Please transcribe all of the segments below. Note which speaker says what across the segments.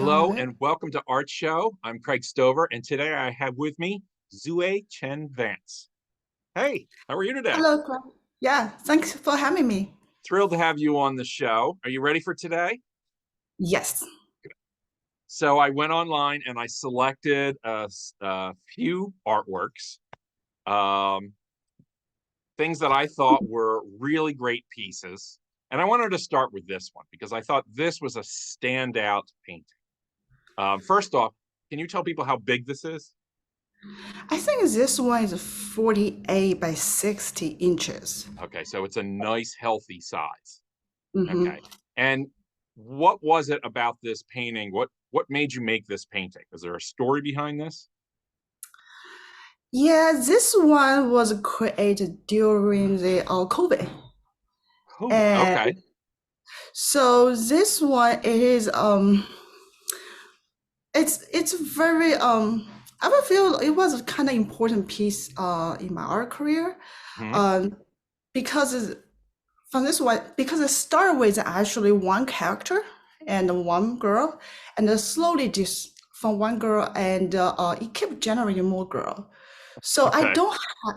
Speaker 1: Hello
Speaker 2: Hi.
Speaker 1: and welcome to ArtShow. I'm Craig Stover, and today I have with me Ziui Chen Vance. Hey, how are you today?
Speaker 2: Hello, Craig. Yeah, thanks for having me.
Speaker 1: Thrilled to have you on the show. Are you ready for today?
Speaker 2: Yes.
Speaker 1: So I went online and I selected a few artworks, um, things that I thought were really great pieces. And I wanted to start with this one because I thought this was a standout painting. First off, can you tell people how big this is?
Speaker 2: I think this one is 48 by 60 inches.
Speaker 1: Okay, so it's a nice, healthy size.
Speaker 2: hmm
Speaker 1: Okay. And what was it about this painting? What made you make this painting? Is there a story behind this?
Speaker 2: Yeah, this one was created during the COVID.
Speaker 1: COVID.
Speaker 2: And
Speaker 1: Okay.
Speaker 2: so this one it is it's very I would feel it was a kind of important piece in my art career.
Speaker 1: Hmm.
Speaker 2: Um because from this one, because it started with actually one character and one girl, and then slowly just from one girl, and it kept generating more girl. So
Speaker 1: Okay.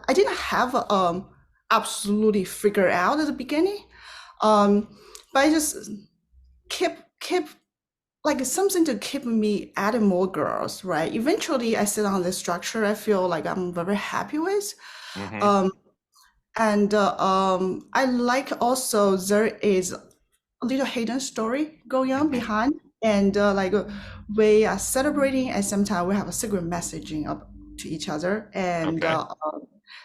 Speaker 2: I didn't have absolutely figure out at the beginning, but I just kept like something to keep me adding more girls, right? Eventually, I sit on this structure. I feel like I'm very happy with.
Speaker 1: Hmm.
Speaker 2: Um, and I like also there is a little hidden story going on
Speaker 1: Hmm.
Speaker 2: behind, and we are celebrating, and sometimes we have a secret messaging up to each other. And
Speaker 1: Okay.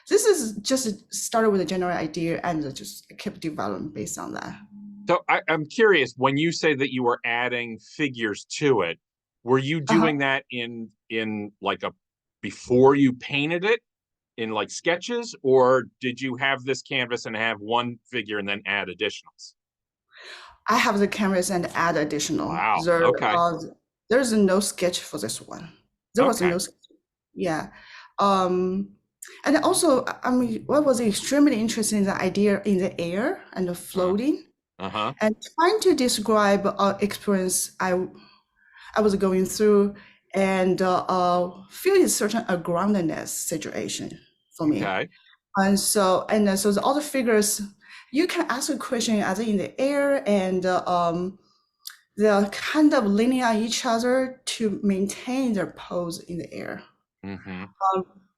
Speaker 2: this is just started with a general idea, and just kept developing based on that.
Speaker 1: So I'm curious, when you say that you were adding figures to it, were you
Speaker 2: Uh-huh.
Speaker 1: doing that in like a before you painted it in like sketches, or did you have this canvas and have one figure and then add additionals?
Speaker 2: I have the canvas and add additional.
Speaker 1: Wow. Okay.
Speaker 2: There's no sketch for this one. There was
Speaker 1: Okay.
Speaker 2: no Yeah. Um, and also, I mean, what was extremely interesting is the idea in the air and the
Speaker 1: Uh,
Speaker 2: floating
Speaker 1: uh-huh.
Speaker 2: and trying to describe experience I was going through and feeling certain a groundedness situation for me.
Speaker 1: Okay.
Speaker 2: And so the other figures, you can ask a question either in the air and they're kind of leaning on each other to maintain their pose in the air.
Speaker 1: Hmm.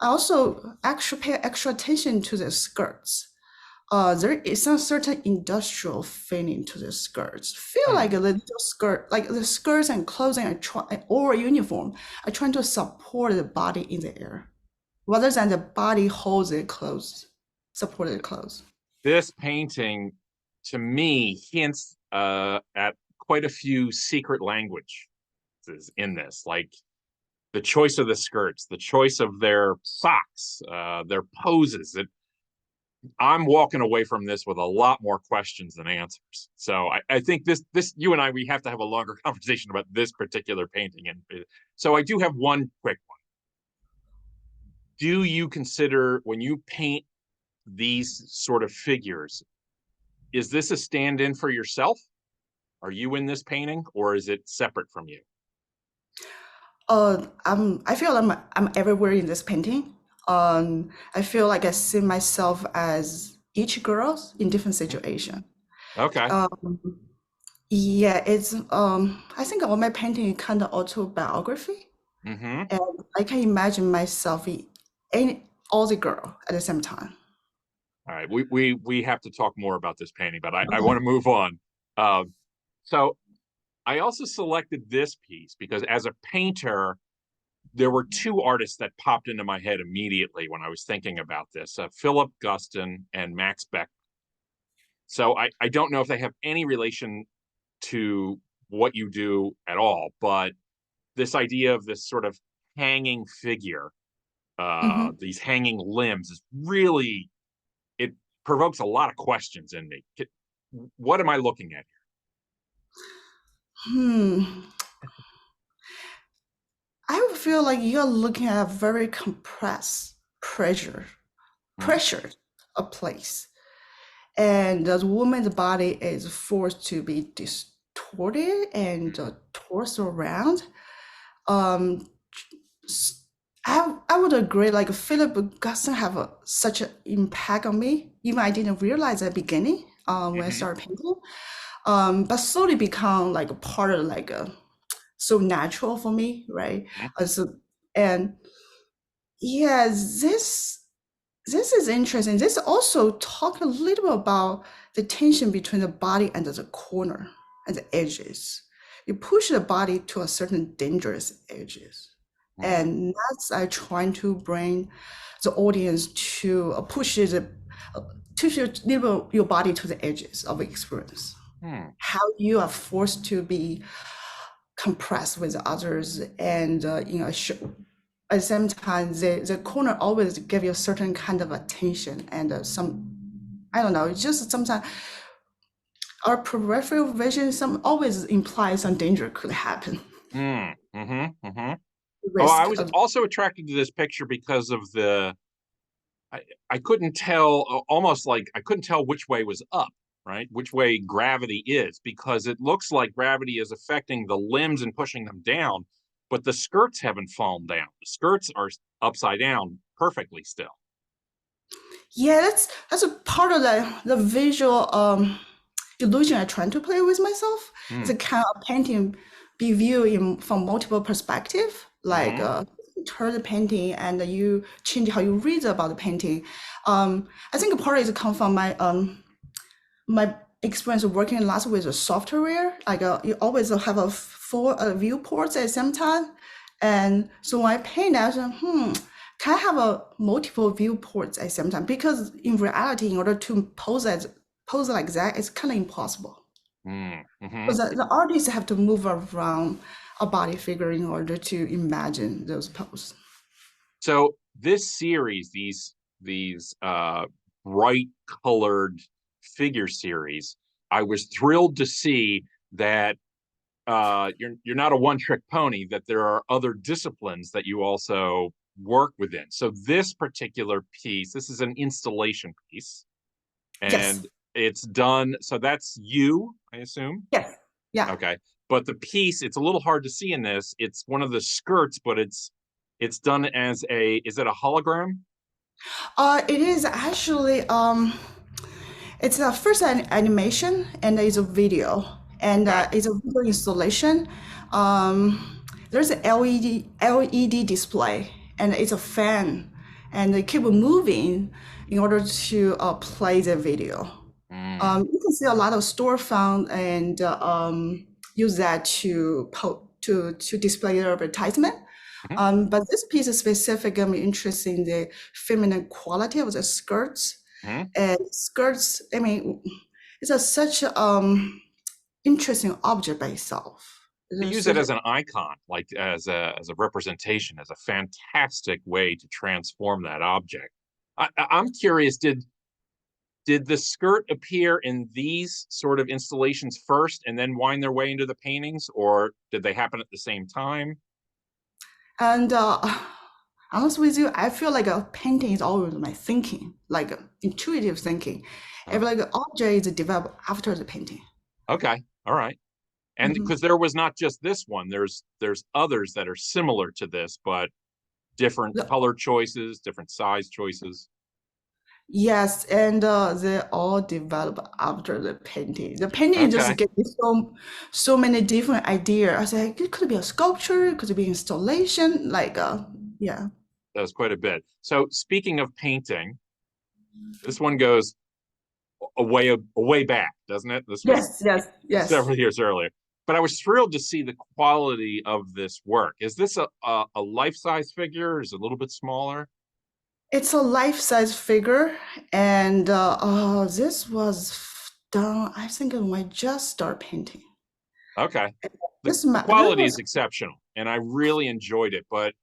Speaker 2: I also actually pay extra attention to the skirts. There is some certain industrial feeling to the skirts. Feel like
Speaker 1: Hmm.
Speaker 2: a little skirt, like the skirts and clothing are or uniform are trying to support the body in the air, rather than the body holds it close, support the clothes.
Speaker 1: This painting, to me, hints at quite a few secret languages in this, like the choice of the skirts, the choice of their socks, their poses. I'm walking away from this with a lot more questions than answers. So I think this you and I we have to have a longer conversation about this particular painting. And so I do have one quick one. Do you consider when you paint these sort of figures, is this a stand-in for yourself? Are you in this painting, or is it separate from you?
Speaker 2: I feel I'm everywhere in this painting. I feel like I see myself as each girl in different situation.
Speaker 1: Okay.
Speaker 2: Um, yeah, it's I think all my painting is kind of autobiography,
Speaker 1: Mm-hmm.
Speaker 2: and I can imagine myself in all the girl at the same time.
Speaker 1: All right. We have to talk more about this painting, but I want to move on. So I also selected this piece because as a painter, there were two artists that popped into my head immediately when I was thinking about this, Philip Guston and Max Beck. So I don't know if they have any relation to what you do at all, but this idea of this sort of hanging figure,
Speaker 2: hmm
Speaker 1: these hanging limbs is really, it provokes a lot of questions in me. What am I looking at
Speaker 2: Hmm. I would feel like you're looking at a very compressed
Speaker 1: here? Hmm.
Speaker 2: pressure, a place. And the woman's body is forced to be toward it and torso around. Um, I would agree. Like Philip Guston have such an impact on me. Even I didn't realize at the beginning when I
Speaker 1: Hmm.
Speaker 2: started painting. But slowly become like a part of like a so natural for me, right? So and yeah, this is interesting. This also talk a little bit about the tension between the body and the corner and the edges. You push the body to a certain dangerous edges.
Speaker 1: Hmm.
Speaker 2: And that's I trying to bring the audience to push your body to the edges of experience.
Speaker 1: Hmm.
Speaker 2: How you are forced to be compressed with others and at the same time the corner always give you a certain kind of attention and some I don't know, it's just sometimes our peripheral vision some always implies some danger could happen,
Speaker 1: Hmm. Hmm. Hmm. Oh, I
Speaker 2: risk
Speaker 1: was
Speaker 2: of
Speaker 1: also attracted to this picture because of I, I couldn't tell, almost like I couldn't tell which way was up, right? Which way gravity is, because it looks like gravity is affecting the limbs and pushing them down, but the skirts haven't fallen down. The skirts are upside down perfectly still.
Speaker 2: yeah, that's a part of the visual illusion I try to play with myself. It's a
Speaker 1: Hmm.
Speaker 2: kind of painting be viewed from multiple perspective, like
Speaker 1: Hmm.
Speaker 2: turn the painting and you change how you read about the painting. I think a part of it come from my experience of working lots with the software. Like you always have a four viewports at the same time, and so when I paint, I was like, can I have a multiple viewports at the same time? Because in reality, in order to pose like that, it's kind of impossible.
Speaker 1: Hmm. Hmm.
Speaker 2: Because the artists have to move around a body figure in order to imagine those poses.
Speaker 1: So this series, these bright colored figure series, I was thrilled to see that you're not a one trick pony, that there are other disciplines that you also work within. So this particular piece, this is an installation piece,
Speaker 2: Yes,
Speaker 1: and it's done. So that's you, I assume.
Speaker 2: yes, yeah.
Speaker 1: Okay. But the piece, it's a little hard to see in this. It's one of the skirts, but it's done as a, is it a hologram?
Speaker 2: It is actually it's a first animation and it's a video and
Speaker 1: Okay.
Speaker 2: it's a video installation. There's an LED display and it's a fan and they keep moving in order to play the video.
Speaker 1: Mm,
Speaker 2: You can see a lot of storefront and use that to display their advertisement.
Speaker 1: mhm,
Speaker 2: But this piece is specific. I'm interested in the feminine quality of the skirts
Speaker 1: mhm.
Speaker 2: and skirts. I mean, it's such a interesting object by itself.
Speaker 1: To
Speaker 2: It's
Speaker 1: use it
Speaker 2: such
Speaker 1: as an icon, like as a representation, as a fantastic way to transform that object. I'm curious, did the skirt appear in these sort of installations first and then wind their way into the paintings, or did they happen at the same time?
Speaker 2: and honest with you, I feel like a painting is always my thinking, like intuitive thinking. If
Speaker 1: Oh,
Speaker 2: like an object is developed after the painting.
Speaker 1: okay, all right. And
Speaker 2: Mhm.
Speaker 1: because there was not just this one, there's others that are similar to this, but different
Speaker 2: The-
Speaker 1: color choices, different size choices.
Speaker 2: Yes, and they all develop after the painting. The painting just
Speaker 1: Okay,
Speaker 2: gave me so many different ideas. I said it could be a sculpture, it could be installation, like yeah.
Speaker 1: that was quite a bit. So speaking of painting, this one goes a way back, doesn't it? This was
Speaker 2: Yes, yes, yes.
Speaker 1: several years earlier. But I was thrilled to see the quality of this work. Is this a life-size figure? Is it a little bit smaller?
Speaker 2: It's a life-size figure, and this was done, I think, when I just started painting.
Speaker 1: Okay. The
Speaker 2: This
Speaker 1: quality is
Speaker 2: was,
Speaker 1: exceptional, and I really enjoyed it. But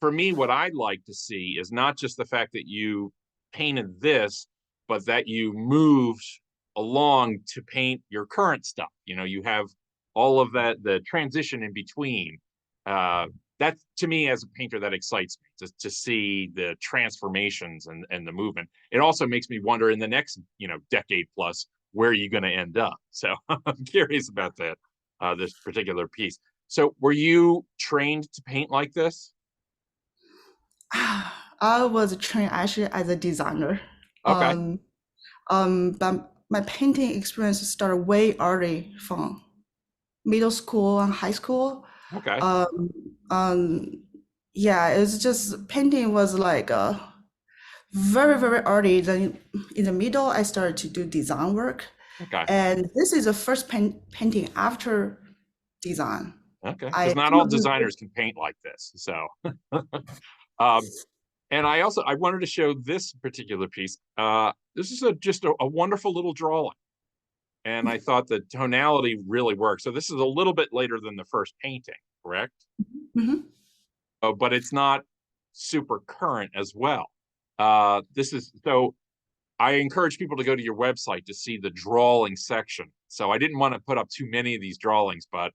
Speaker 1: for me, what I'd like to see is not just the fact that you painted this, but that you moved along to paint your current stuff. You know, you have all of that, the transition in between. Uh, that to me, as a painter, that excites me to see the transformations and the movement. It also makes me wonder in the next, decade plus, where are you going to end up? So I'm curious about that. this particular piece. So were you trained to paint like this?
Speaker 2: I was trained actually as a designer.
Speaker 1: Okay.
Speaker 2: Um, but my painting experience started way early from middle school and high school.
Speaker 1: Okay.
Speaker 2: Um, um, yeah, it's just painting was like very, very early. Then in the middle, I started to do design work.
Speaker 1: Okay.
Speaker 2: And this is the first painting after design.
Speaker 1: Okay. Because
Speaker 2: I
Speaker 1: not all designers can paint like this. So, um, and I wanted to show this particular piece. This is just a wonderful little drawing. And I thought the tonality really worked. So this is a little bit later than the first painting, correct?
Speaker 2: Mhm.
Speaker 1: Oh, but it's not super current as well. This is so I encourage people to go to your website to see the drawing section. So I didn't want to put up too many of these drawings, but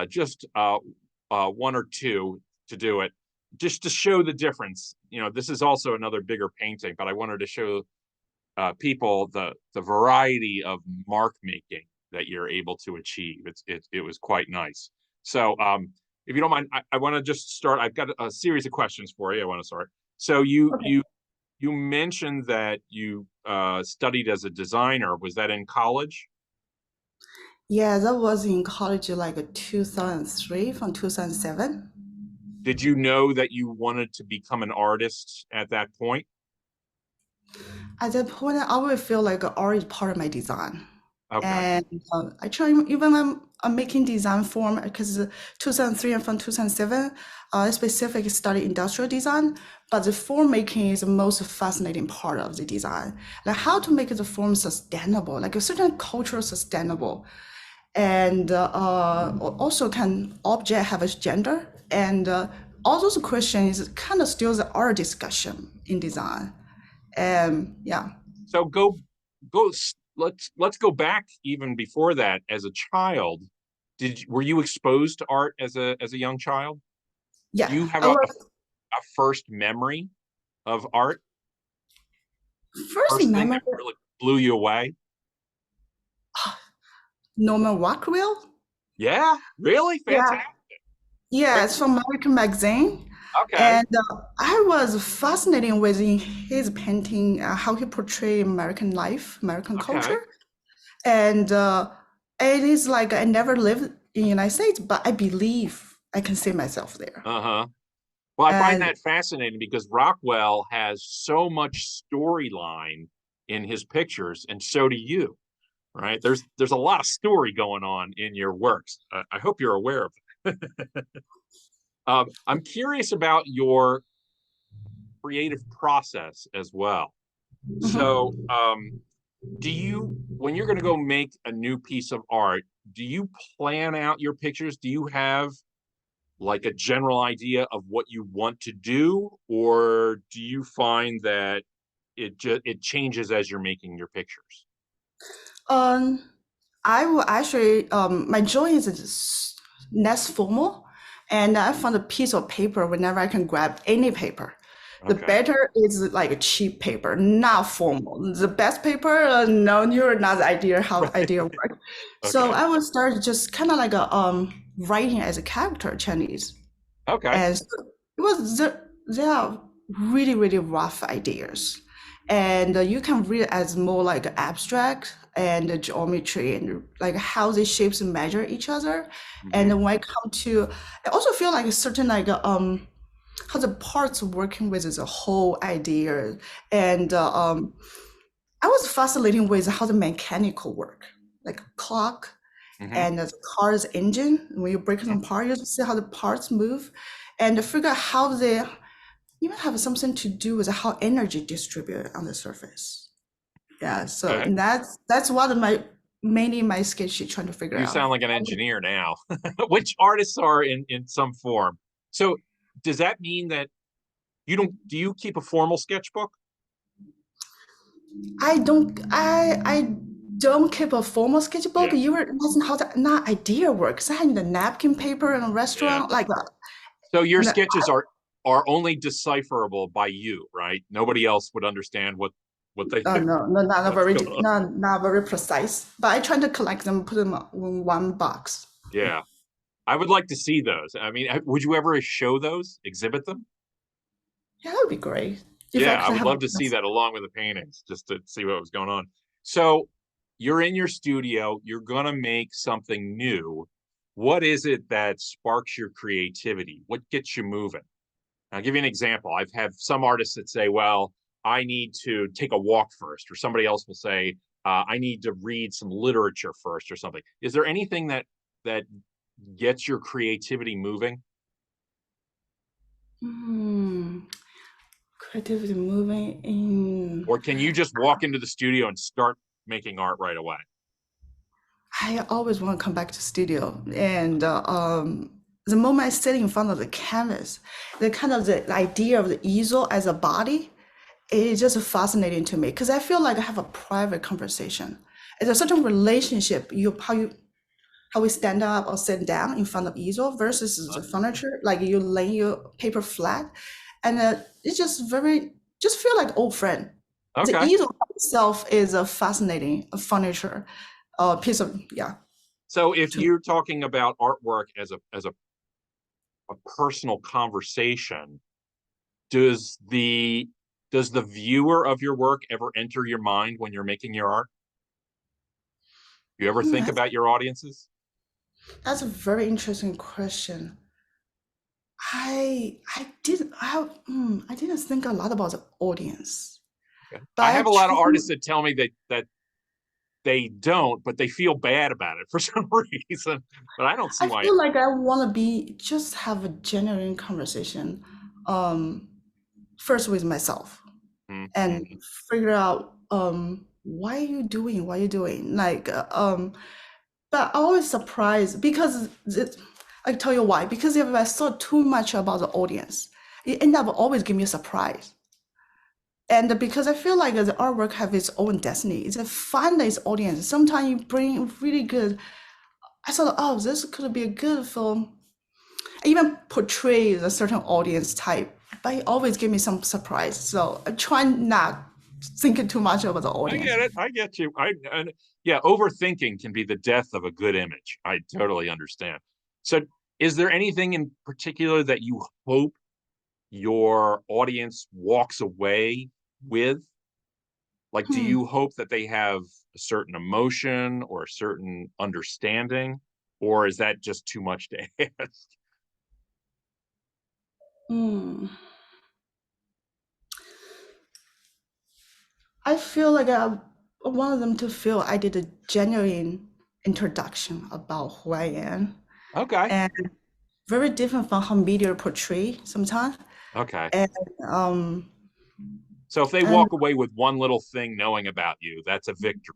Speaker 1: just one or two to do it, just to show the difference. You know, this is also another bigger painting, but I wanted to show people the variety of mark making that you're able to achieve. It was quite nice. So if you don't mind, I want to just start. I've got a series of questions for you. I want to start. So
Speaker 2: Okay.
Speaker 1: you mentioned that you studied as a designer. Was that in college?
Speaker 2: Yeah, that was in college like 2003 from 2007.
Speaker 1: Did you know that you wanted to become an artist at that point?
Speaker 2: At that point, I always feel like art is part of my design.
Speaker 1: Okay.
Speaker 2: And I try, even I'm making design form because 2003 and from 2007, I specifically study industrial design, but the form making is the most fascinating part of the design. Like how to make the form sustainable, like a certain cultural sustainable. And also can object have a gender? And all those questions kind of still the art discussion in design. And yeah.
Speaker 1: So go let's go back even before that. As a child, were you exposed to art as a young child?
Speaker 2: Yeah,
Speaker 1: Do you have
Speaker 2: I was
Speaker 1: a first memory of art?
Speaker 2: first
Speaker 1: First thing
Speaker 2: remember
Speaker 1: that really blew you away?
Speaker 2: Norman Rockwell.
Speaker 1: Yeah, really?
Speaker 2: Yeah,
Speaker 1: Fantastic.
Speaker 2: yeah,
Speaker 1: Wait,
Speaker 2: it's from American Magazine.
Speaker 1: okay.
Speaker 2: And I was fascinated with his painting, how he portrayed American life, American
Speaker 1: Okay.
Speaker 2: culture. And it is like I never lived in the United States, but I believe I can see myself there.
Speaker 1: Uh-huh. Well, I find
Speaker 2: And
Speaker 1: that fascinating because Rockwell has so much storyline in his pictures, and so do you, right? There's a lot of story going on in your works. I hope you're aware of it. I'm curious about your creative process as well. So,
Speaker 2: mhm.
Speaker 1: do you, when you're going to go make a new piece of art, do you plan out your pictures? Do you have like a general idea of what you want to do, or do you find that it changes as you're making your pictures?
Speaker 2: Um, I will actually, my joy is less formal, and I found a piece of paper whenever I can grab any paper. The
Speaker 1: Okay.
Speaker 2: better is like a cheap paper, not formal. The best paper, no, you're not the idea how
Speaker 1: Right.
Speaker 2: idea work. So
Speaker 1: Okay.
Speaker 2: I will start just kind of like a writing as a character Chinese,
Speaker 1: Okay.
Speaker 2: and so it was there are really really rough ideas, and you can read it as more like abstract and the geometry and like how the shapes measure each other. And
Speaker 1: Hmm.
Speaker 2: then when I come to, I also feel like a certain like how the parts working with is a whole idea. And I was fascinated with how the mechanical work, like clock
Speaker 1: Hmm.
Speaker 2: and the car's engine. When you break them apart, you see how the parts move, and to figure out how they even have something to do with how energy distributed on the surface. Yeah, so
Speaker 1: Okay.
Speaker 2: that's one of my mainly my sketch sheet trying to figure
Speaker 1: You
Speaker 2: out.
Speaker 1: sound like an engineer now, which artists are in some form. So, does that mean that you don't, do you keep a formal sketchbook?
Speaker 2: I don't keep a formal sketchbook.
Speaker 1: Yeah.
Speaker 2: You were asking how the not idea works. I had the napkin paper in a
Speaker 1: Yeah.
Speaker 2: restaurant like that.
Speaker 1: So your
Speaker 2: And
Speaker 1: sketches are only decipherable by you, right? Nobody else would understand what they
Speaker 2: no, no, not
Speaker 1: what's
Speaker 2: very
Speaker 1: going on.
Speaker 2: not very precise. But I try to collect them, put them in one box.
Speaker 1: Yeah. I would like to see those. I mean, would you ever show those, exhibit them?
Speaker 2: Yeah, that would be great if I
Speaker 1: Yeah, I
Speaker 2: could
Speaker 1: would
Speaker 2: have a
Speaker 1: love to see
Speaker 2: chance.
Speaker 1: that along with the paintings, just to see what was going on. So you're in your studio, you're gonna make something new. What is it that sparks your creativity? What gets you moving? I'll give you an example. I've had some artists that say, well, I need to take a walk first, or somebody else will say, I need to read some literature first or something. Is there anything that gets your creativity moving?
Speaker 2: Hmm. Creativity moving in.
Speaker 1: Or can you just walk into the studio and start making art right away?
Speaker 2: I always want to come back to studio, and the moment I sit in front of the canvas, the idea of the easel as a body is just fascinating to me because I feel like I have a private conversation. It's a certain relationship how we stand up or sit down in front of easel versus the furniture, like you lay your paper flat, and it's just feel like old friend. The
Speaker 1: Okay.
Speaker 2: easel itself is a fascinating furniture, piece of yeah.
Speaker 1: So if
Speaker 2: To
Speaker 1: you're talking about artwork as a personal conversation, does the does the viewer of your work ever enter your mind when you're making your art? Do you ever think
Speaker 2: that's,
Speaker 1: about your audiences?
Speaker 2: that's a very interesting question. I didn't think a lot about the audience,
Speaker 1: Okay.
Speaker 2: but
Speaker 1: I
Speaker 2: I
Speaker 1: have a lot of artists
Speaker 2: truly
Speaker 1: that tell me that they don't, but they feel bad about it for some reason. But I don't see
Speaker 2: I
Speaker 1: why.
Speaker 2: feel like I want to be just have a genuine conversation, um, first with myself and
Speaker 1: Mm-hmm.
Speaker 2: figure out why are you doing but I always surprised because I tell you why, because if I thought too much about the audience, it end up always give me a surprise. And because I feel like the artwork have its own destiny, it's a find its audience. Sometimes you bring really good. I thought, oh, this could be a good film. Even portrays a certain audience type, but it always give me some surprise. So I try not thinking too much about the
Speaker 1: I
Speaker 2: audience.
Speaker 1: get it. I get you. And yeah, overthinking can be the death of a good image. I totally understand. So, is there anything in particular that you hope your audience walks away with? Like, do
Speaker 2: Hmm.
Speaker 1: you hope that they have a certain emotion or a certain understanding, or is that just too much to ask?
Speaker 2: Hmm. I feel like I wanted them to feel I did a genuine introduction about who I am,
Speaker 1: Okay.
Speaker 2: and very different from how media portray sometimes.
Speaker 1: Okay.
Speaker 2: And um,
Speaker 1: So if they
Speaker 2: and
Speaker 1: walk away with one little thing knowing about you, that's a victory.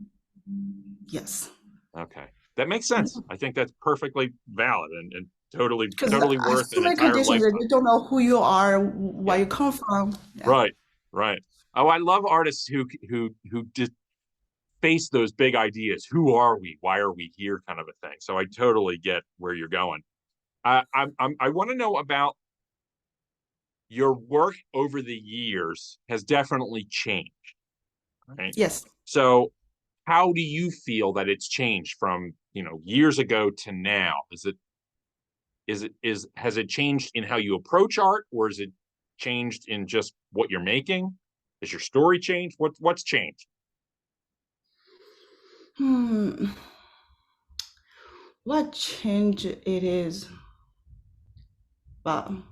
Speaker 2: yes,
Speaker 1: Okay. That makes sense. I think that's perfectly valid and
Speaker 2: because
Speaker 1: totally worth
Speaker 2: so
Speaker 1: an
Speaker 2: many
Speaker 1: entire
Speaker 2: conditions that
Speaker 1: lifetime.
Speaker 2: you don't know who you are, where
Speaker 1: Yeah.
Speaker 2: you come from. Yeah.
Speaker 1: Right. Right. Oh, I love artists who just face those big ideas. Who are we? Why are we here? Kind of a thing. So I totally get where you're going. I want to know about your work over the years has definitely changed, right?
Speaker 2: Yes.
Speaker 1: So how do you feel that it's changed from, years ago to now? Is has it changed in how you approach art, or is it changed in just what you're making? Has your story changed? What's changed?
Speaker 2: Hmm. What change it is? Wow.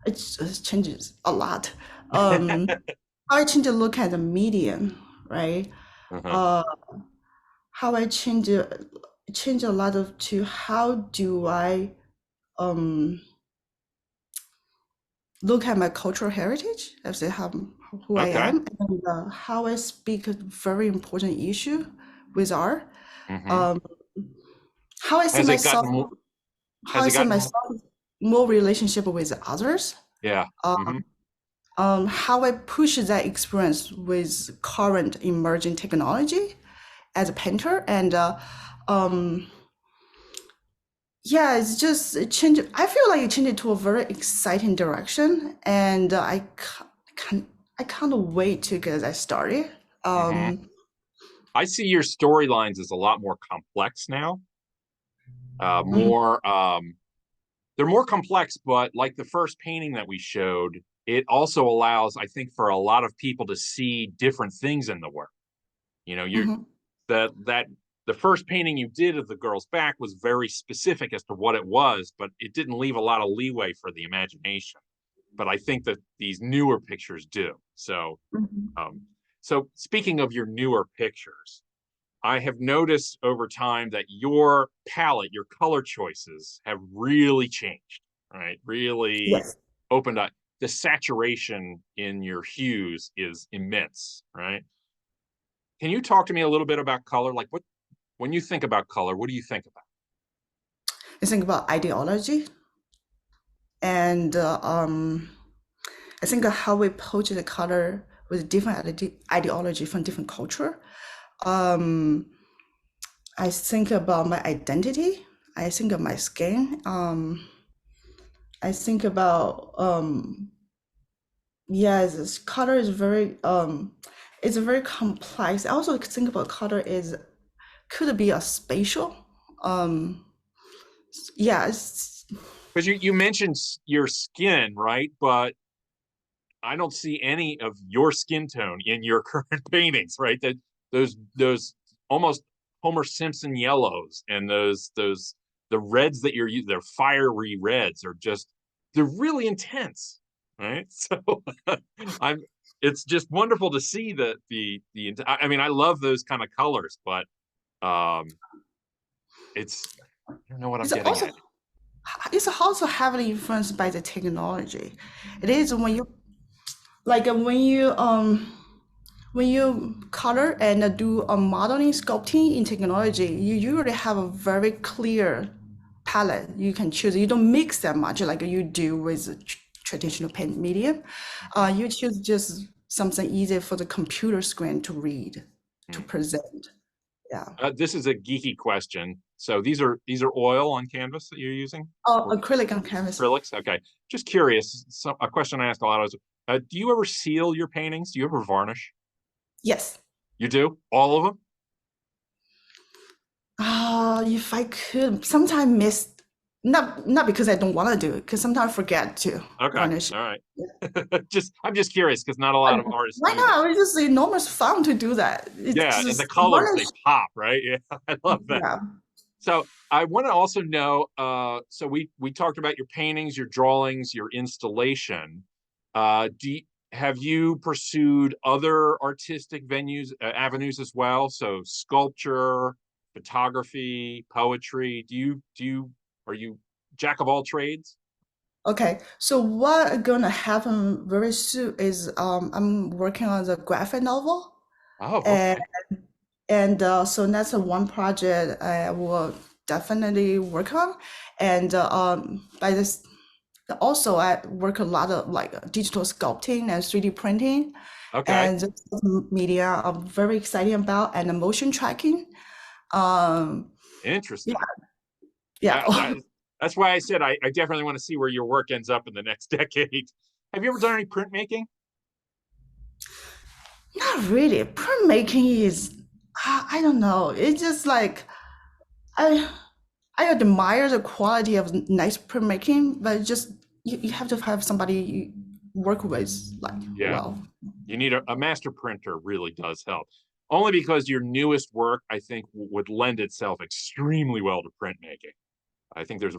Speaker 2: It changes a lot. I change to look at the medium, right?
Speaker 1: Uh-huh.
Speaker 2: Uh, how I change a lot of to how do I um look at my cultural heritage, as I have who I
Speaker 1: Okay.
Speaker 2: am, and how I speak a very important issue with art.
Speaker 1: Hmm.
Speaker 2: Um, how I see
Speaker 1: Has it
Speaker 2: myself,
Speaker 1: gotten more?
Speaker 2: how
Speaker 1: Has
Speaker 2: I
Speaker 1: it
Speaker 2: see
Speaker 1: gotten more?
Speaker 2: myself more relationship with others.
Speaker 1: Yeah.
Speaker 2: Uh,
Speaker 1: Hmm.
Speaker 2: how I push that experience with current emerging technology as a painter, and um, yeah, it's just it changed. I feel like it changed to a very exciting direction, and can't I can't wait to get that started.
Speaker 1: Hmm.
Speaker 2: Um,
Speaker 1: I see your storylines as a lot more complex now.
Speaker 2: Mhm,
Speaker 1: more they're more complex, but like the first painting that we showed, it also allows, I think, for a lot of people to see different things in the work. You know, you're
Speaker 2: mhm.
Speaker 1: that the first painting you did of the girl's back was very specific as to what it was, but it didn't leave a lot of leeway for the imagination. But I think that these newer pictures do.
Speaker 2: Mhm.
Speaker 1: Um, so speaking of your newer pictures, I have noticed over time that your palette, your color choices have really changed, right? Really
Speaker 2: Yes.
Speaker 1: opened up. The saturation in your hues is immense, right? Can you talk to me a little bit about color? Like what, when you think about color, what do you think about?
Speaker 2: I think about ideology and I think how we approach the color with different ideology from different culture. Um, I think about my identity. I think of my skin. I think about yes, this color is very it's very complex. I also think about color is could be a spatial. Um, yeah,
Speaker 1: Because you mentioned your skin, right? But I don't see any of your skin tone in your current paintings, right? That those almost Homer Simpson yellows and those the reds that you're using, they're fiery reds, are just they're really intense, right? So I'm it's just wonderful to see that I mean I love those kind of colors, but um it's I don't know what I'm
Speaker 2: it's
Speaker 1: getting
Speaker 2: also
Speaker 1: at.
Speaker 2: it's also heavily influenced by the technology. It is when you like when you color and do a modeling sculpting in technology, you usually have a very clear palette you can choose. You don't mix that much like you do with the traditional paint medium. You choose just something easy for the computer screen to read, to
Speaker 1: Hmm.
Speaker 2: present. Yeah.
Speaker 1: This is a geeky question. So these are oil on canvas that you're using?
Speaker 2: Oh,
Speaker 1: Or
Speaker 2: acrylic on canvas.
Speaker 1: acrylics? Okay. Just curious. So a question I ask a lot is, do you ever seal your paintings? Do you ever varnish?
Speaker 2: Yes.
Speaker 1: You do? All of them?
Speaker 2: If I could, sometimes miss, not because I don't want to do it, because sometimes I forget to
Speaker 1: Okay.
Speaker 2: varnish.
Speaker 1: All right.
Speaker 2: Yeah.
Speaker 1: Just I'm just curious because not a
Speaker 2: But
Speaker 1: lot of artists
Speaker 2: why
Speaker 1: do that.
Speaker 2: not? It's just enormous fun to do that. It's
Speaker 1: Yeah, and the
Speaker 2: just
Speaker 1: colors
Speaker 2: varnish.
Speaker 1: they pop, right? Yeah, I love that.
Speaker 2: Yeah.
Speaker 1: So I want to also know, so we talked about your paintings, your drawings, your installation. Have you pursued other artistic venues, avenues as well? So sculpture, photography, poetry. Are you jack of all trades?
Speaker 2: Okay. So what gonna happen very soon is I'm working on the graphic novel,
Speaker 1: Oh,
Speaker 2: and
Speaker 1: okay.
Speaker 2: so that's a one project I will definitely work on, and by this also I work a lot of like digital sculpting and 3D printing
Speaker 1: Okay.
Speaker 2: and social media I'm very excited about and the motion tracking. Um, yeah,
Speaker 1: Interesting.
Speaker 2: yeah.
Speaker 1: That's why I said I definitely want to see where your work ends up in the next decade. Have you ever done any printmaking?
Speaker 2: Not really. Printmaking is, I don't know. It's just like I I admire the quality of nice printmaking, but just you have to have somebody you work with like
Speaker 1: Yeah.
Speaker 2: well.
Speaker 1: You need a master printer really does help. Only because your newest work, I think, would lend itself extremely well to printmaking. I think there's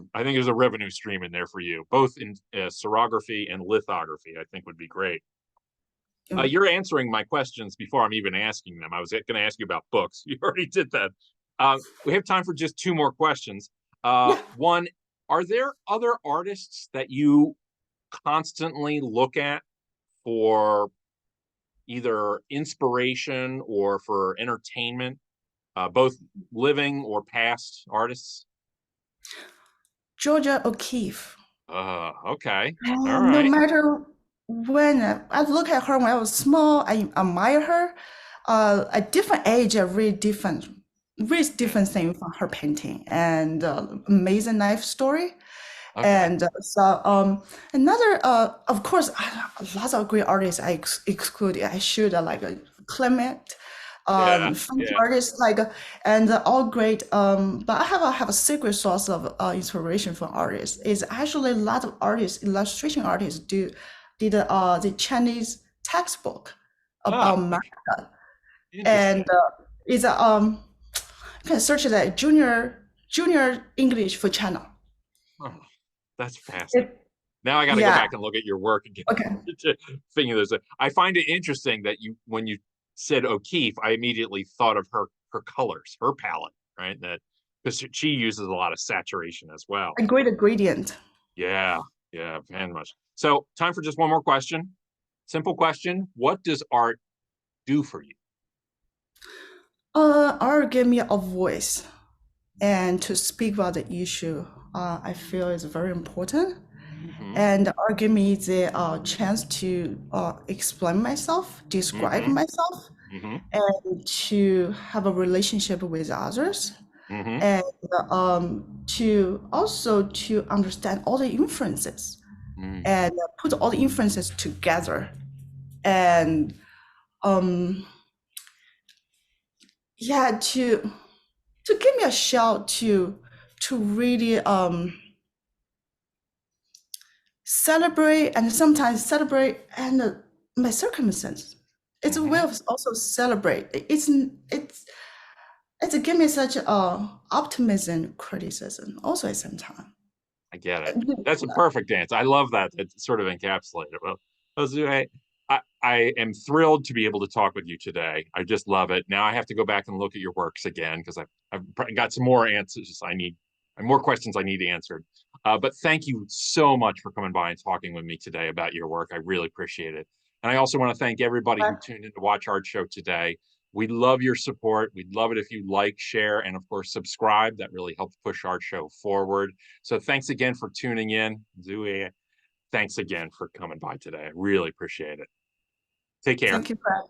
Speaker 1: a revenue stream in there for you, both in serography and lithography. I think would be great.
Speaker 2: um,
Speaker 1: You're answering my questions before I'm even asking them. I was going to ask you about books. You already did that. We have time for just two more questions.
Speaker 2: Yeah.
Speaker 1: One, are there other artists that you constantly look at for either inspiration or for entertainment, both living or past artists?
Speaker 2: Georgia O'Keeffe.
Speaker 1: Okay. All
Speaker 2: No
Speaker 1: right.
Speaker 2: matter when I look at her when I was small, I admire her. At different age, I read really
Speaker 1: Hmm.
Speaker 2: different things from her painting and amazing life story.
Speaker 1: Okay.
Speaker 2: And another, of course, lots of great artists I excluded. I should like Clement.
Speaker 1: Yeah,
Speaker 2: French
Speaker 1: yeah.
Speaker 2: artists like and all great. But I have a secret source of inspiration from artists. Is actually a lot of artists, illustration artists, did the Chinese textbook
Speaker 1: Ah,
Speaker 2: about
Speaker 1: okay.
Speaker 2: manga, and
Speaker 1: Interesting.
Speaker 2: it's a you can search it at junior English for China.
Speaker 1: Oh, that's fascinating.
Speaker 2: It,
Speaker 1: Now I got to go
Speaker 2: yeah.
Speaker 1: back and look at your work again
Speaker 2: Okay.
Speaker 1: to figure this out. I find it interesting that when you said O'Keeffe, I immediately thought of her colors, her palette, right? That because she uses a lot of saturation as well.
Speaker 2: A great gradient.
Speaker 1: Yeah, yeah, very much. So time for just one more question. Simple question. What does art do for you?
Speaker 2: Art gave me a voice and to speak about the issue. I feel is very important.
Speaker 1: Mm-hmm.
Speaker 2: And art gave me the chance to explain myself, describe
Speaker 1: Mm-hmm.
Speaker 2: myself,
Speaker 1: Mm-hmm.
Speaker 2: and to have a relationship with others,
Speaker 1: Mm-hmm.
Speaker 2: and to also to understand all the inferences
Speaker 1: Mm.
Speaker 2: and put all the inferences together. And um, yeah, to give me a shout to really celebrate and sometimes celebrate and my circumstance. It's a way
Speaker 1: Mm-hmm.
Speaker 2: of also celebrate. It's give me such optimism, criticism also at the same time.
Speaker 1: I get it. That's a perfect answer. I love that. It's sort of encapsulated. Well, Ziui, I am thrilled to be able to talk with you today. I just love it. Now I have to go back and look at your works again because I've got some more answers I need, more questions I need answered. But thank you so much for coming by and talking with me today about your work. I really appreciate it. And I also want to thank everybody who tuned in to watch ArtShow today. We love your support. We'd love it if you like, share, and of course, subscribe. That really helps push ArtShow forward. So thanks again for tuning in. Ziui, thanks again for coming by today. I really appreciate it. Take care.
Speaker 2: Thank you, Brad.